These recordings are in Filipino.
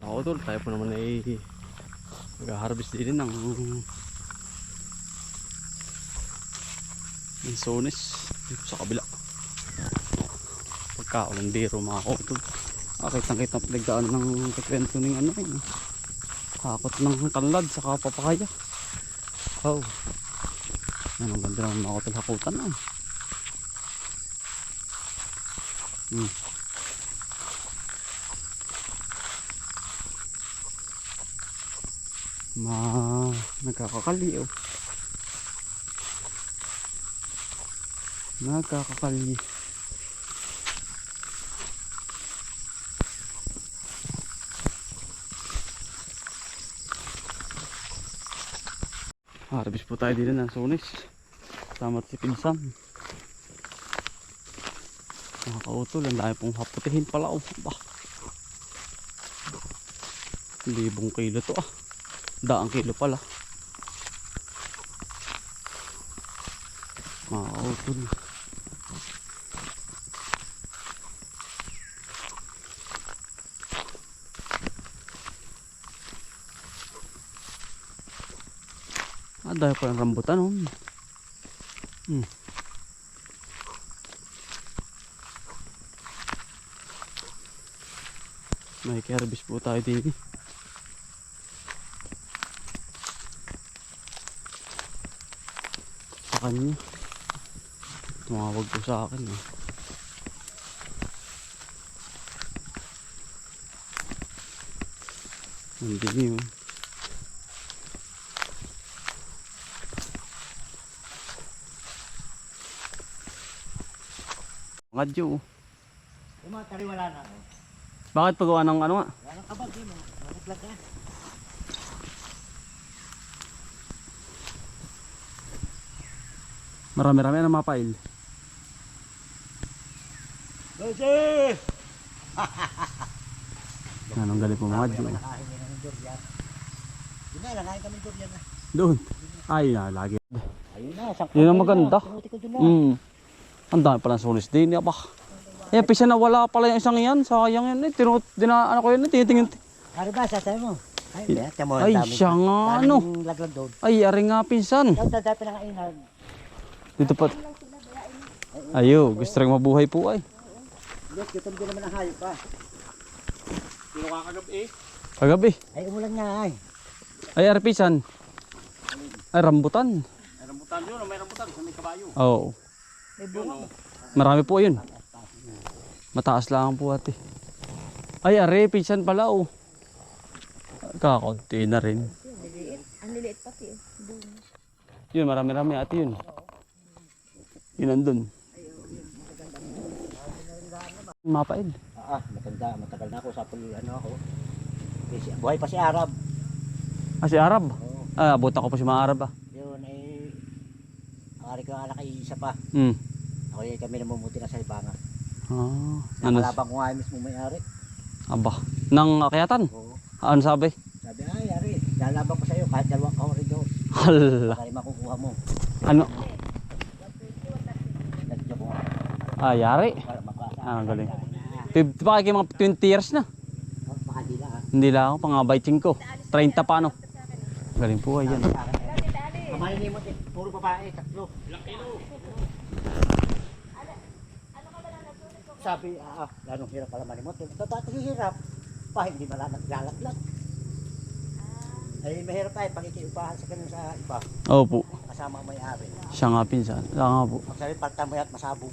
Ako tol, tayo po naman ay mag-harvest din ng insones dito sa kabila. Pagka-ulandero mga kautol. Kitang-kita pinagdaan ng kikwento ng ano eh. Hakot ng tanlad sa kapapakaya. Oh. Yan ang ganda ng mga kautol hakutan na. Nagkakakali oh. Nagkakakali. Harvest po tayo din ng sonis. Tama si pinsan. Mga kautol, ang dami pong haputihin pala oh. Bah. 1,000 kilo to ah. 100 kilo pala. Mga kautol. Dahil pa yung rambutan oh. May harvest po tayo din. Sa kanya tumawag po sa akin eh. Hindi yun. Ngadyo. Tumatari wala na ako. Bakit pagawa ng ano nga? Wala nang kabag mo. Nakatlag ka. Marami-rami na mapail. Dosi! Anong galing po mga dyo? Nakain nila ng durian. Yun na, nakain kami durian na. Doon. Ay na, lagi. Ayun na, sakto. Yun ang maganda. Tinuti ko dun na. Ang dami pala ng sonis din. Eh, pisa na wala pala yung isang yan. Sayang yan eh. Dinaan ko yan eh. Tinitingin. Ari ba, sasay mo? Ay, hindi. Tamo, Ay, siya nga ano. daming laglag doon. Ay, ari nga pinsan. Daw, dati na kainan. Dito pa. Ayo, gusto rin mabuhay po ay. Yes, gutom din naman ang hayop pa. Sino kakagabi eh? Kagabi. Ay, umulan nga ay. Ay, ari pinsan. Ay, rambutan. May rambutan yun, may rambutan sa may kabayo. Oo. May bunga. Marami po yun. Mataas lang po ate. Ay, ari, pinsan pala oh. Kakunti na rin. Ang liliit pati eh. Yun, marami-rami ate yun. Yun nandun. Mapaid. Matagal na ako sa ano ako. Buhay pa si Arab. Ah, si Arab? Oo. Abutan ko pa si mga Arab ah. Yun eh. Ang ari ko ang anak ay isa pa. Ako ay kami namumuti na sa Ibanga. Ano? Nakalabang ko nga mismo may-ari. Aba. Nang akyatan? Oo. Ano sabi? Sabi, ay ari, lalabang ko sa'yo kahit 2 corridor. Hala. Kaya makukuha mo. Ano? Nagdyo ko nga. Yari. Para maklasa. Galing. Di ba kayo mga 20 years na? Baka di lang. Hindi lang ako, pang-biting ko. 30 pa ano. Galing po ay yan. Kamahin mo, puro babae, 3. Sabi, lanong hirap pala manimot. Totoo hirap. Pa, hindi malalaglag. Ay, mahirap tayo pag ikiupahan sa ganun sa iba. Opo. Kasama ang may-ari. Siya nga pinsan. Siya nga po. Pag sabi, pagtamo at masabog.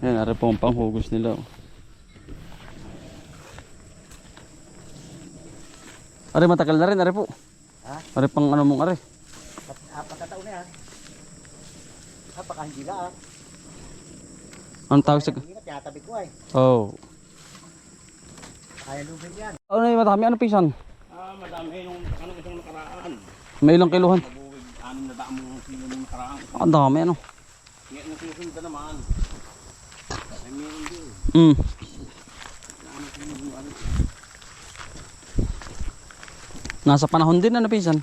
Yan, ari po ang panghugos nila. Ari, matagal na rin, ari po. Ha? Ari pang ano mong ari. 4 na taon na yan. Baka hindi lang. Anong tawag sa... Hindi na, tinatabi ko ay. Oh. Kaya lubig yan. Ano yung madami? Ano pinsan? Madami nung ano isang nakaraan. May ilang kiluhan? Mabuwig, 600 mong kilo nung nakaraan. Ang dami ano. Ngayon na susunod na naman. Ay meron din. Nasa panahon din ano pinsan?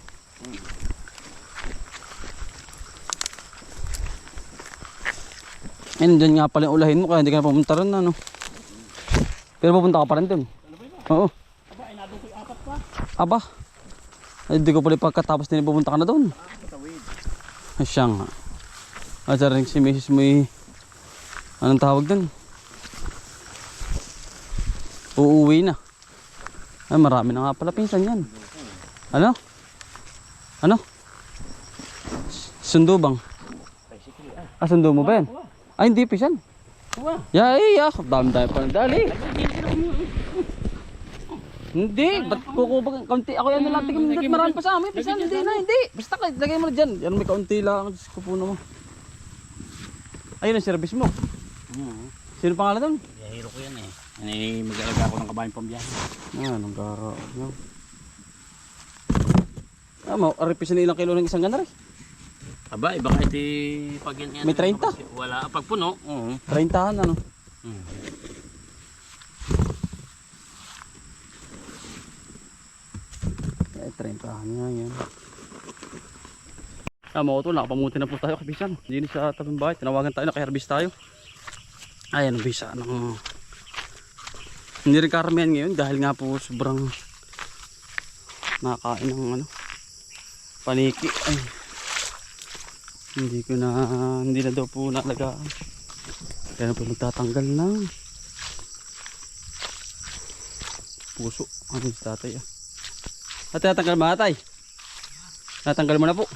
Ayun, dyan nga pala yung ulahin mo kaya hindi ka na pumunta rin ano. Pero pupunta ka pa rin dun. Oo. Aba, ay nandun ko 4 pa. Aba. Ay, di ko pala pagkatapos din pupunta ka na dun. Tawid. Ay, siya nga. At rin si Mrs. mo anong tawag dun? Uuwi na. Ay, marami na nga pala pinsan yan. Ano? Ano? Sundo bang? Ah, sundo mo ba yan? Ay, hindi pinsan. Yeah. Dami tayo pa dali. Hindi, ba't kukubag kaunti? Ako yan lang tingin mo marami pa sa amin. Pinsan, hindi. Basta lagay mo na dyan. Yan, may kaunti lang. Diyos ko po naman. Ayun ang service mo. Sino pangalan doon? Hero ko yan eh. Mag-alaga ako ng kabayan pambiyahe. Anong garo. Aripis na ilang kilo ng isang ganar eh. Aba, iba kahit pag yan. May 30? Wala, pag puno. 30 ano? Eh, 30 nga yan. Mga utol, nakapamuti na po tayo kapisan. Hindi sa tabing bahay, tinawagan tayo, naka-herbis tayo. Ayan, bisa ng... Hindi rin karamihan ngayon dahil nga po sobrang nakakain ng paniki. Ay. Hindi na daw po nalagaan. Kaya na po magtatanggal ng puso. Ano si tatay ah. At tatanggal mo tatay? Tatanggal mo na po.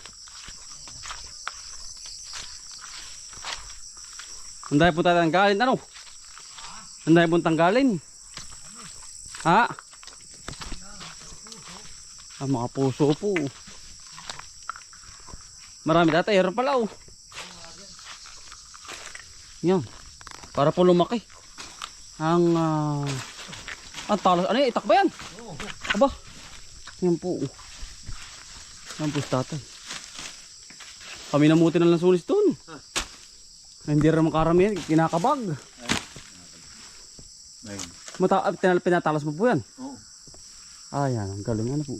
Anday po tatanggalin ano? Anday po tanggalin. Ha? Mga puso po. Marami tatay, meron pala oh. Yan. Para po lumaki. Ang talas. Ano yan? Itak ba yan? Aba. Yan po. Yan po sa tatay. Kami namuti na lang sulis doon. Hindi rin makarami yan. Kinakabag. Pinatalas mo po yan? Oo. Ayan. Ang galing ano po.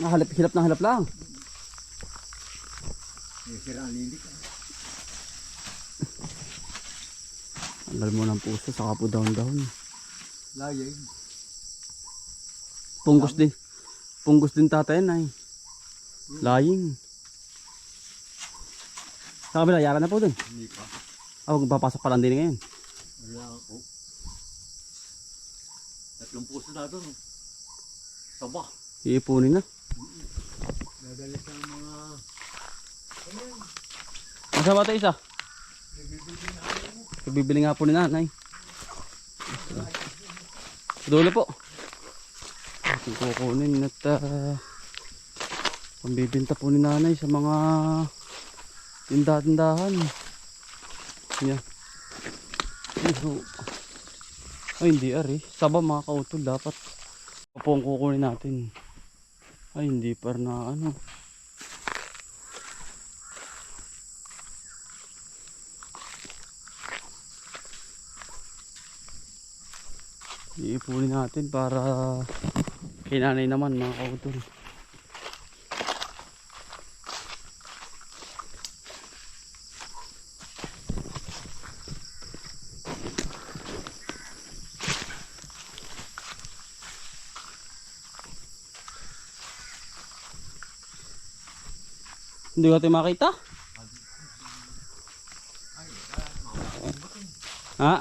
Hilap na hilap lang. Sira ang lilik. Tanggal mo ng puso, saka po down. Layay. Punggos din. Punggos din tatay na eh. Laying. Sa kabila, yara na po dun. Hindi pa. Papasok pa lang din ngayon. Wala ako. 3 puso na doon. Taba. Iipunin na. Nadali sa mga... Masa ba tayo isa? Bibili nga po ni nanay. Dulo po. Ating kukunin at pambibinta po ni nanay sa mga tindahan. Yan. Ay hindi ari. Saba mga kautol dapat. Po ang kukunin natin. Ay hindi pa na ano. Iipunin natin para kinanay naman mga kautol. Hindi ko tayo makita. Ha?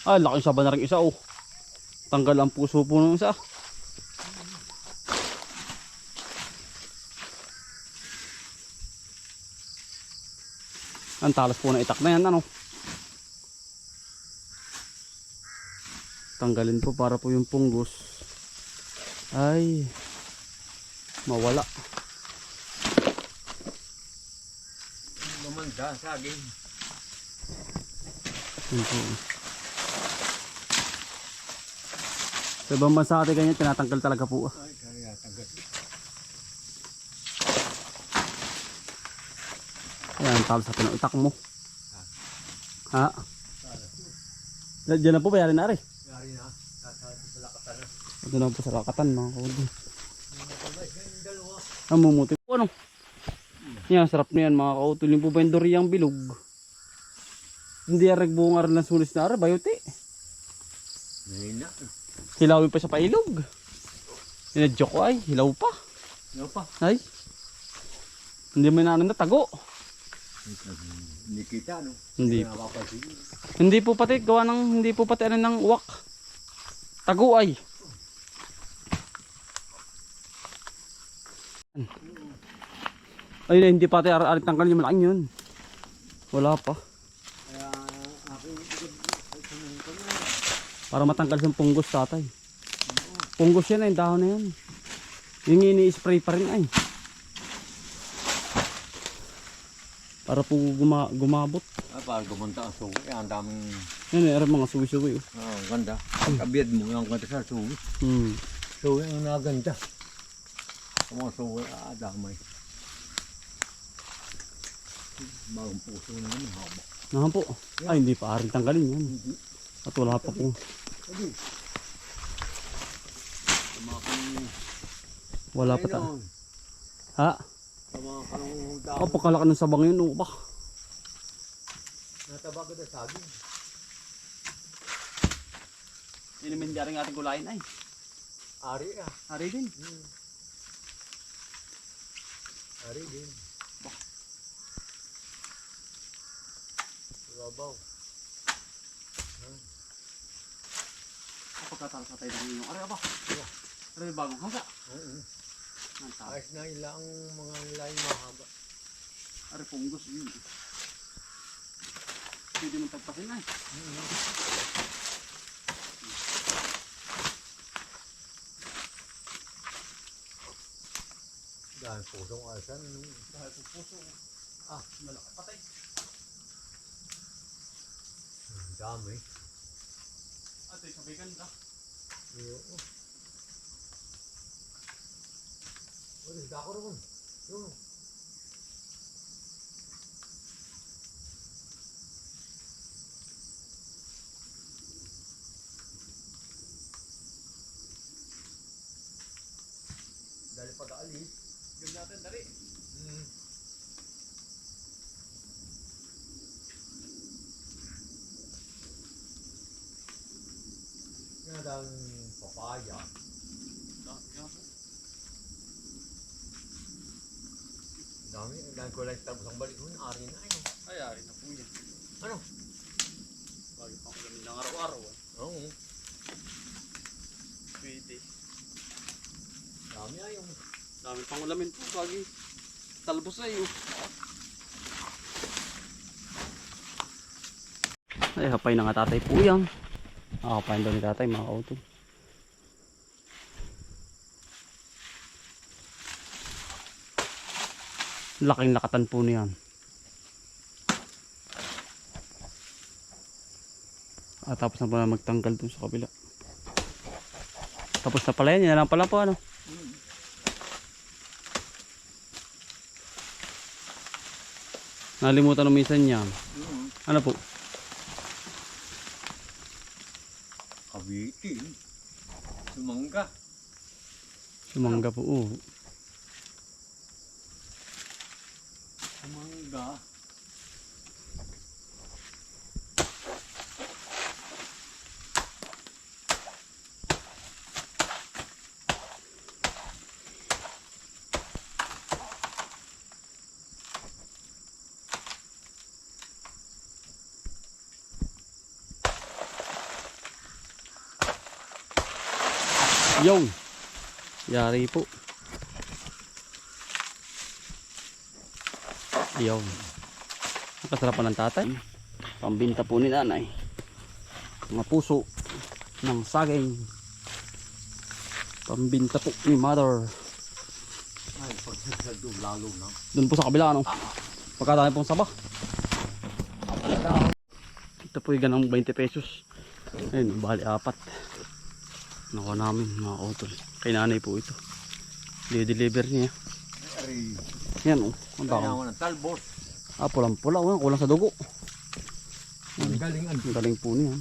Ah, laking saba na rin isa oh. Tanggal ang puso po ng isa. Ang talas po na itak na yan ano. Tanggalin po para po yung punggos ay mawala. Mamanda, saging. Yun po. Sa ibang bansa natin ganyan, tinatanggal talaga po. Ay, kaya tanggal. Ayan, talas natin ang itak mo. Ha? Diyan na po, bayarin na rin. Yari na. Sa lakatan na. Ito na po sa lakatan mga kaulo. Yung dalawa. Namumuti po ano. Yan, sarap na yan mga kautol. Yung po ba yung doriyang bilog? Hindi yan nagbunga rin ng sulis na ara, bayote. Mahina. Hilawin pa sa pailog. Inadyo ko ay, hilaw pa. Ano pa? Ay. Hindi mo na tago. Hindi kita, no? Hindi po. Hindi po pati gawa ng hindi po pati ano ng uwak. Tago ay. Ay hindi pati arit tangkal yung malaking yun. Wala pa. Kaya ako Para matangkal yung punggos tatay. Punggos yan ay dahon na yan. Yung ini-spray pa rin ay. Para po gumabot. para gumunta ang suwi. Ang daming... Yan ay mga suwi-suwi. Oh. ang ganda. Pagkabiyad mo yung ganda sa suwi. Suwi ang naganda. Ang mga suwi, damay. Bagong puso na naman, haba. Nahan po. Ay hindi pa rin tanggalin yan. At wala pa po. Wala pa ta. Ha? Sa mga kanong dami. Oh, pagkalaki ng sabang yun. Oh, bah. Nataba ko na sabi. Inimin dyan rin ating gulayin ay. Ari Hari din. Ari din. Babaw. Pagkatalsa tayo ng inyong ari ba? Ari bagong hasa. Ayos na ilang mga laing mahaba. Ari punggos yun. Pwede mong tagpasin ay. Dahil pusong alsan. Dahil po puso. Malaki patay. Dami. Ito yung sabi ganda. Oo. Wala, dako naman. Yun. Dali pag-aalis. Ganda natin, dali. Yan ang papaya. Dami ko lang tapos ang balik nun, ari na ayun. Ay, ari na po yan. Ano? Bagay pa ako namin ng araw-araw. Oo. Pwede. Dami ayun. Dami pang ulamin po. Bagay. Talbos ay. Ay, hapay na nga tatay po yan. Nakapain daw ni tatay mga kautol. Laking lakatan po niyan. Tapos na pala magtanggal dun sa kabila. Tapos na pala yan. Yan lang pala po ano. Nalimutan ng minsan yan. Ano po? Kabitin. Sumangga. Sumangga po. Sumangga. Yung. Yari po. Yung. Nakasarapan ng tatay. Pambinta po ni nanay. Mga puso ng saging. Pambinta po ni mother. Ay, pagsasado lalo na. Doon po sa kabila ano. Pagkadami pong saba. Ito po yung ganang 20 pesos. Ayun, bali 4. Nakuha namin mga kautol. Kay nanay po ito. I-deliver niya. Ari. Yan oh. Ang Kaya baka. ako ng talbos. Pulang pula. Kulang sa dugo. Ang galing ang Ang galing po niya.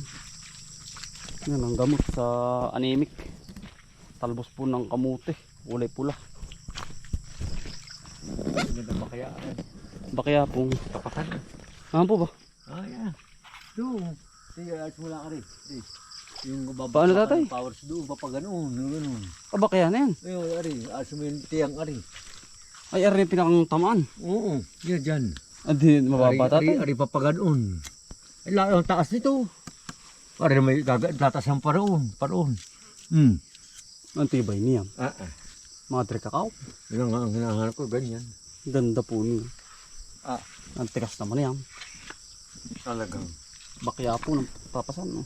Yan ang gamot sa anemic. Talbos po ng kamote. Kulay pula. Ganda pa kaya. Bakya pong. Tapakan. Ano po ba? Ah, yan. Doon. Sige, ayos mo lang ka rin. Yung Paano, tatay? powers doon, papaganoon. Ganoon. Bakya na yan. Ayun, ari. Ayos mo yung tiyang ari. Ay, ari yung pinakang tamaan. Oo, yan dyan. Hindi, mababa tatay. Ari papaganoon. Ay, ang taas nito. Ari may tatasan pa roon. Ang tibay niya. Mga trikakaw. Yun nga ang hinahanap ko, ganyan. Ganda po niya. Ah. Ang tikas naman yan. Talagang. Bakya po ng papasan. No?